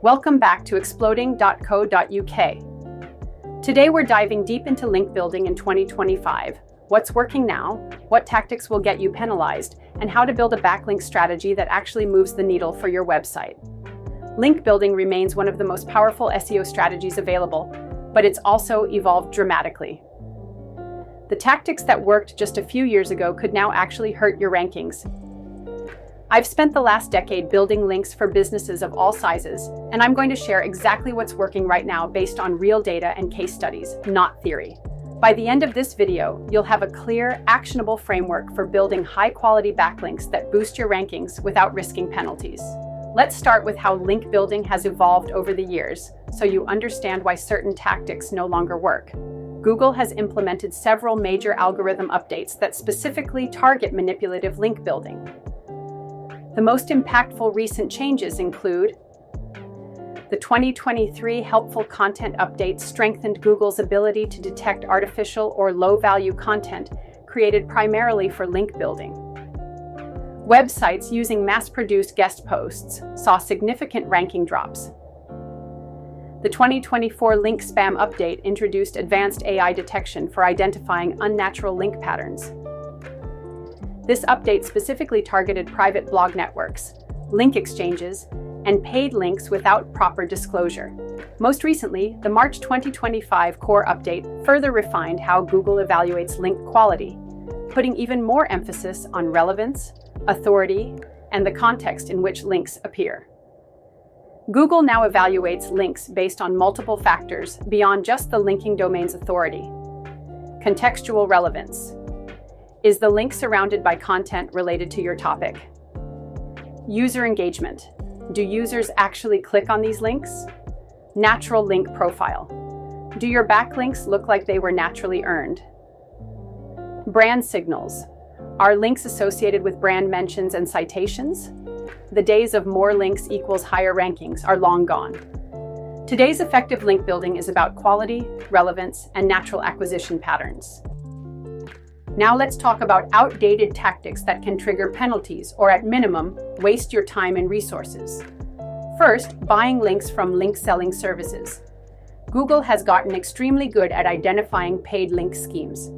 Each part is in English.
Welcome back to exploding.co.uk. Today we're diving deep into link building in 2025, what's working now, what tactics will get you penalized, and how to build a backlink strategy that actually moves the needle for your website. Link building remains one of the most powerful SEO strategies available, but it's also evolved dramatically. The tactics that worked just a few years ago could now actually hurt your rankings. I've spent the last decade building links for businesses of all sizes, and I'm going to share exactly what's working right now based on real data and case studies, not theory. By the end of this video, you'll have a clear, actionable framework for building high-quality backlinks that boost your rankings without risking penalties. Let's start with how link building has evolved over the years, so you understand why certain tactics no longer work. Google has implemented several major algorithm updates that specifically target manipulative link building. The most impactful recent changes include the 2023 Helpful Content Update strengthened Google's ability to detect artificial or low-value content created primarily for link building. Websites using mass-produced guest posts saw significant ranking drops. The 2024 Link Spam Update introduced advanced AI detection for identifying unnatural link patterns. This update specifically targeted private blog networks, link exchanges, and paid links without proper disclosure. Most recently, the March 2025 Core Update further refined how Google evaluates link quality, putting even more emphasis on relevance, authority, and the context in which links appear. Google now evaluates links based on multiple factors beyond just the linking domain's authority. Contextual relevance. Is the link surrounded by content related to your topic? User engagement. Do users actually click on these links? Natural link profile. Do your backlinks look like they were naturally earned? Brand signals. Are links associated with brand mentions and citations? The days of more links equals higher rankings are long gone. Today's effective link building is about quality, relevance, and natural acquisition patterns. Now let's talk about outdated tactics that can trigger penalties or, at minimum, waste your time and resources. First, buying links from link-selling services. Google has gotten extremely good at identifying paid link schemes.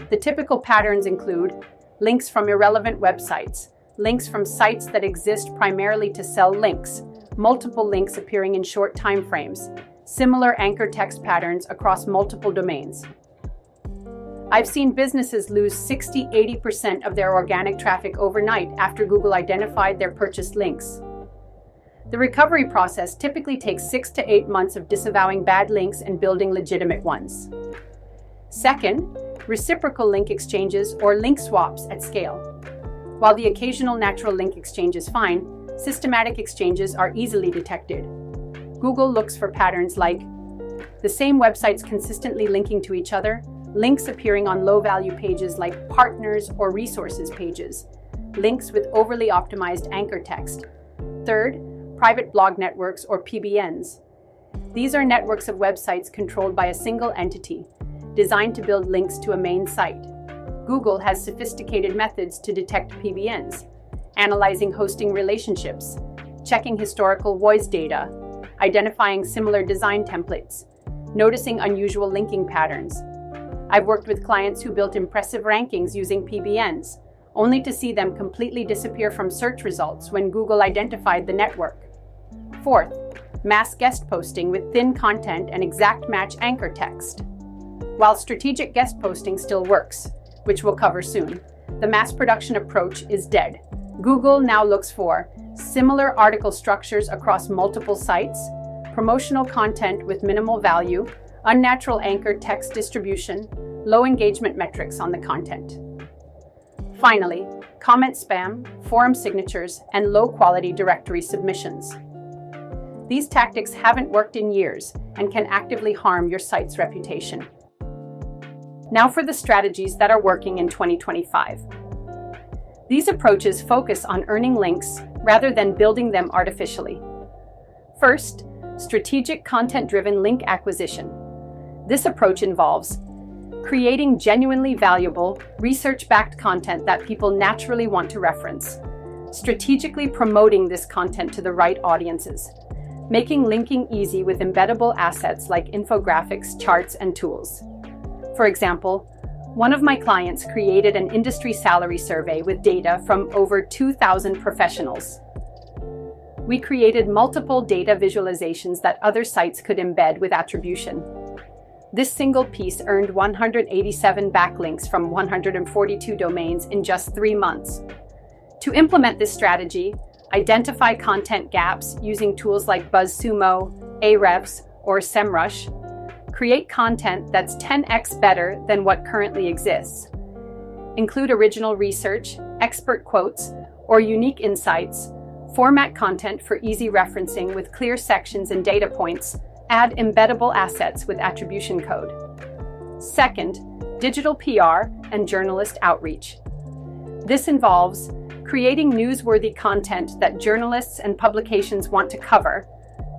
The typical patterns include links from irrelevant websites, links from sites that exist primarily to sell links, multiple links appearing in short time frames, similar anchor text patterns across multiple domains. I've seen businesses lose 60–80% of their organic traffic overnight after Google identified their purchased links. The recovery process typically takes 6 to 8 months of disavowing bad links and building legitimate ones. Second, reciprocal link exchanges or link swaps at scale. While the occasional natural link exchange is fine, systematic exchanges are easily detected. Google looks for patterns like the same websites consistently linking to each other, links appearing on low-value pages like partners or resources pages, links with overly optimized anchor text. Third, private blog networks or PBNs. These are networks of websites controlled by a single entity, designed to build links to a main site. Google has sophisticated methods to detect PBNs, analyzing hosting relationships, checking historical voice data, identifying similar design templates, noticing unusual linking patterns. I've worked with clients who built impressive rankings using PBNs, only to see them completely disappear from search results when Google identified the network. Fourth, mass guest posting with thin content and exact match anchor text. While strategic guest posting still works, which we'll cover soon, the mass production approach is dead. Google now looks for similar article structures across multiple sites, promotional content with minimal value, unnatural anchor text distribution, low engagement metrics on the content. Finally, comment spam, forum signatures, and low-quality directory submissions. These tactics haven't worked in years and can actively harm your site's reputation. Now for the strategies that are working in 2025. These approaches focus on earning links rather than building them artificially. First, strategic content-driven link acquisition. This approach involves creating genuinely valuable, research-backed content that people naturally want to reference, strategically promoting this content to the right audiences, making linking easy with embeddable assets like infographics, charts, and tools. For example, one of my clients created an industry salary survey with data from over 2,000 professionals. We created multiple data visualizations that other sites could embed with attribution. This single piece earned 187 backlinks from 142 domains in just 3 months. To implement this strategy, identify content gaps using tools like BuzzSumo, Ahrefs, or SEMrush. Create content that's 10x better than what currently exists. Include original research, expert quotes, or unique insights. Format content for easy referencing with clear sections and data points. Add embeddable assets with attribution code. Second, digital PR and journalist outreach. This involves creating newsworthy content that journalists and publications want to cover,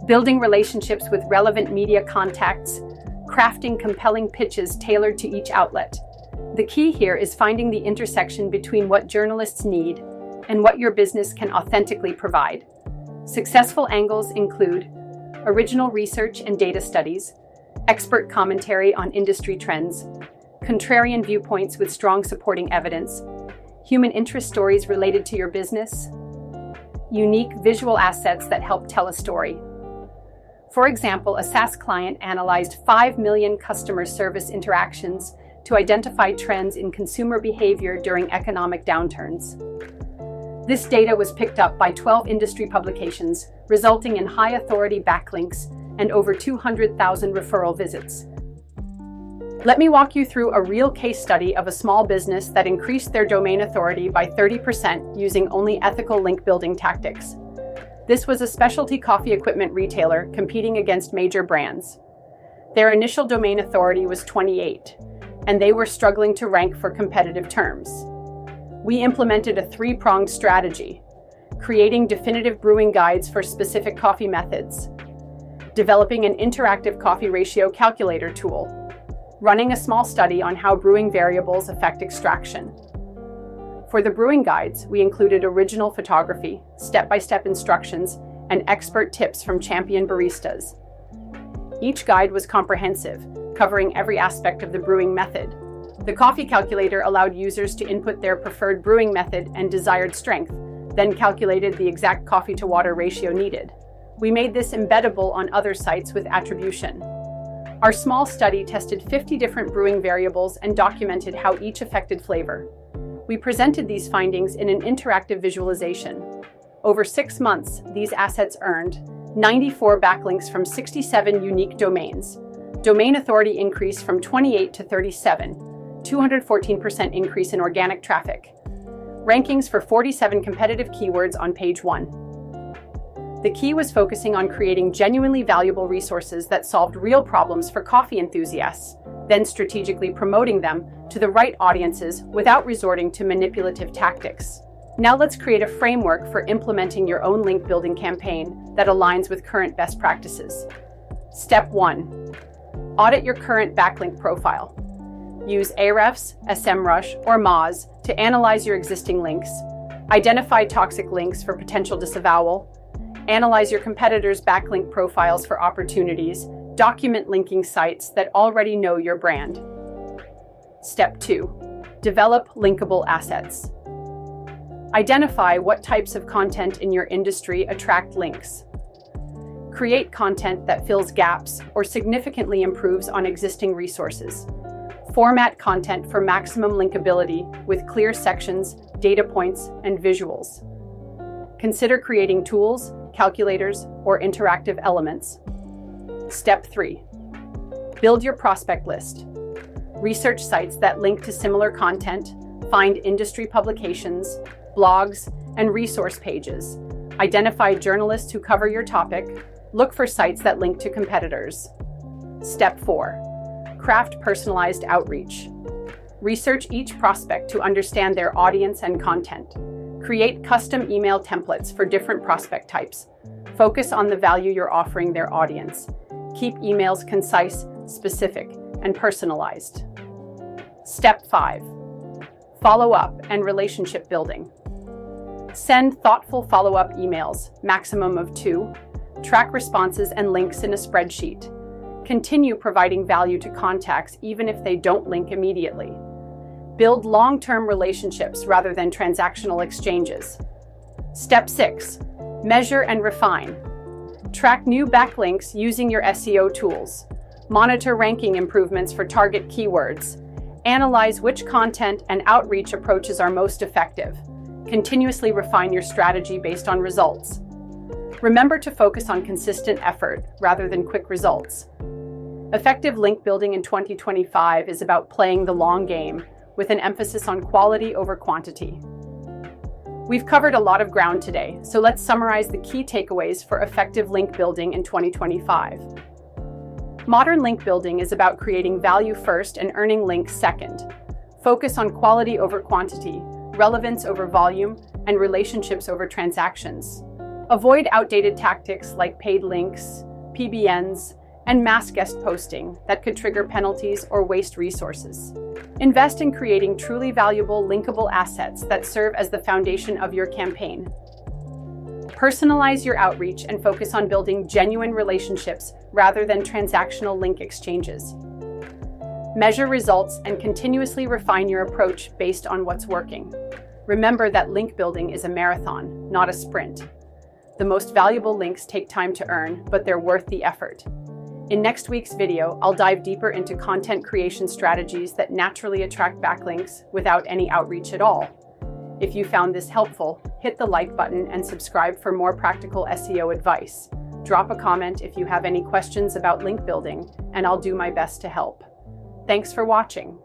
building relationships with relevant media contacts, crafting compelling pitches tailored to each outlet. The key here is finding the intersection between what journalists need and what your business can authentically provide. Successful angles include original research and data studies, expert commentary on industry trends, contrarian viewpoints with strong supporting evidence, human interest stories related to your business, unique visual assets that help tell a story. For example, a SaaS client analyzed 5 million customer service interactions to identify trends in consumer behavior during economic downturns. This data was picked up by 12 industry publications, resulting in high-authority backlinks and over 200,000 referral visits. Let me walk you through a real case study of a small business that increased their domain authority by 30% using only ethical link building tactics. This was a specialty coffee equipment retailer competing against major brands. Their initial domain authority was 28, and they were struggling to rank for competitive terms. We implemented a 3-pronged strategy: creating definitive brewing guides for specific coffee methods, developing an interactive coffee ratio calculator tool, running a small study on how brewing variables affect extraction. For the brewing guides, we included original photography, step-by-step instructions, and expert tips from champion baristas. Each guide was comprehensive, covering every aspect of the brewing method. The coffee calculator allowed users to input their preferred brewing method and desired strength, then calculated the exact coffee-to-water ratio needed. We made this embeddable on other sites with attribution. Our small study tested 50 different brewing variables and documented how each affected flavor. We presented these findings in an interactive visualization. Over 6 months, these assets earned 94 backlinks from 67 unique domains. Domain authority increased from 28 to 37, 214% increase in organic traffic. Rankings for 47 competitive keywords on page 1. The key was focusing on creating genuinely valuable resources that solved real problems for coffee enthusiasts, then strategically promoting them to the right audiences without resorting to manipulative tactics. Now let's create a framework for implementing your own link building campaign that aligns with current best practices. Step 1. Audit your current backlink profile. Use Ahrefs, SEMrush, or Moz to analyze your existing links. Identify toxic links for potential disavowal. Analyze your competitors' backlink profiles for opportunities. Document linking sites that already know your brand. Step 2. Develop linkable assets. Identify what types of content in your industry attract links. Create content that fills gaps or significantly improves on existing resources. Format content for maximum linkability with clear sections, data points, and visuals. Consider creating tools, calculators, or interactive elements. Step 3. Build your prospect list. Research sites that link to similar content, find industry publications, blogs, and resource pages. Identify journalists who cover your topic. Look for sites that link to competitors. Step 4. Craft personalized outreach. Research each prospect to understand their audience and content. Create custom email templates for different prospect types. Focus on the value you're offering their audience. Keep emails concise, specific, and personalized. Step 5. Follow-up and relationship building. Send thoughtful follow-up emails, maximum of 2, Track responses and links in a spreadsheet. Continue providing value to contacts even if they don't link immediately. Build long-term relationships rather than transactional exchanges. Step 6. Measure and refine. Track new backlinks using your SEO tools. Monitor ranking improvements for target keywords. Analyze which content and outreach approaches are most effective. Continuously refine your strategy based on results. Remember to focus on consistent effort rather than quick results. Effective link building in 2025 is about playing the long game with an emphasis on quality over quantity. We've covered a lot of ground today, so let's summarize the key takeaways for effective link building in 2025. Modern link building is about creating value first and earning links second. Focus on quality over quantity, relevance over volume, and relationships over transactions. Avoid outdated tactics like paid links, PBNs, and mass guest posting that could trigger penalties or waste resources. Invest in creating truly valuable linkable assets that serve as the foundation of your campaign. Personalize your outreach and focus on building genuine relationships rather than transactional link exchanges. Measure results and continuously refine your approach based on what's working. Remember that link building is a marathon, not a sprint. The most valuable links take time to earn, but they're worth the effort. In next week's video, I'll dive deeper into content creation strategies that naturally attract backlinks without any outreach at all. If you found this helpful, hit the like button and subscribe for more practical SEO advice. Drop a comment if you have any questions about link building, and I'll do my best to help. Thanks for watching.